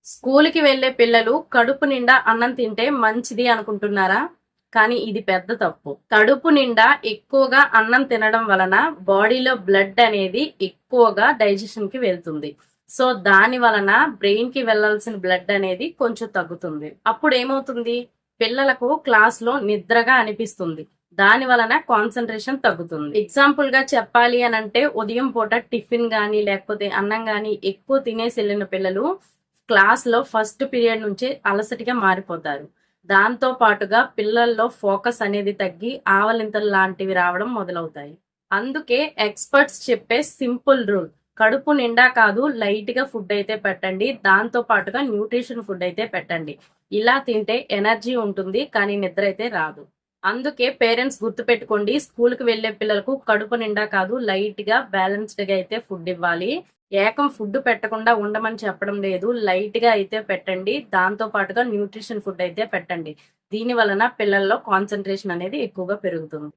స్కూల్‌కి వెళ్ళే పిల్లలు కడుపు నిండా అన్నం తింటే మంచిది అనుకుంటున్నారా? కానీ ఇది పెద్ద తప్పు. కడుపు నిండా ఎక్కువగా అన్నం తినడం వలన బాడీలో బ్లడ్ అనేది ఎక్కువగా డైజెషన్‌కి వెళ్తుంది. సో, దాని వలన బ్రెయిన్‌కి వెళ్ళాల్సిన బ్లడ్ అనేది కొంచెం తగ్గుతుంది. అప్పుడేమవుతుంది? పిల్లలకు క్లాస్‌లో నిద్రగా అనిపిస్తుంది. దాని వలన కాన్సంట్రేషన్ తగ్గుతుంది. ఎగ్జాంపుల్‌గా చెప్పాలి అనంటే ఉదయం పూట టిఫిన్ గాని, లేకపోతే అన్నం గాని ఎక్కువ తినేసి ఎళ్ళిన పిల్లలు క్లాస్‌లో ఫస్ట్ పీరియడ్ నుంచే అలసటిగా మారిపోతారు. దాంతో పాటుగా పిల్లల్లో ఫోకస్ అనేది తగ్గి ఆవలింతలు లాంటివి రావడం మొదలవుతాయి. అందుకే ఎక్స్‌పర్ట్స్ చెప్పే సింపుల్ రూల్ కడుపు నిండా కాదు లైట్‌గా ఫుడ్ అయితే పెట్టండి. దాంతో పాటుగా న్యూట్రిషన్ ఫుడ్ అయితే పెట్టండి. ఇలా తింటే ఎనర్జీ ఉంటుంది. కానీ నిద్ర అయితే రాదు. అందుకే పేరెంట్స్ గుర్తుపెట్టుకోండి స్కూల్‌కి వెళ్ళే పిల్లలకు కడుపు నిండా కాదు లైట్‌గా బ్యాలెన్స్‌డ్‌గా అయితే ఫుడ్ ఇవ్వాలి. ఏకం ఫుడ్ పెట్టకుండా ఉండమని చెప్పడం లేదు. లైట్‌గా అయితే పెట్టండి. దాంతో పాటుగా న్యూట్రిషన్ ఫుడ్ అయితే పెట్టండి. దీని వలన పిల్లల్లో కాన్సంట్రేషన్ అనేది ఎక్కువగా పెరుగుతుంది.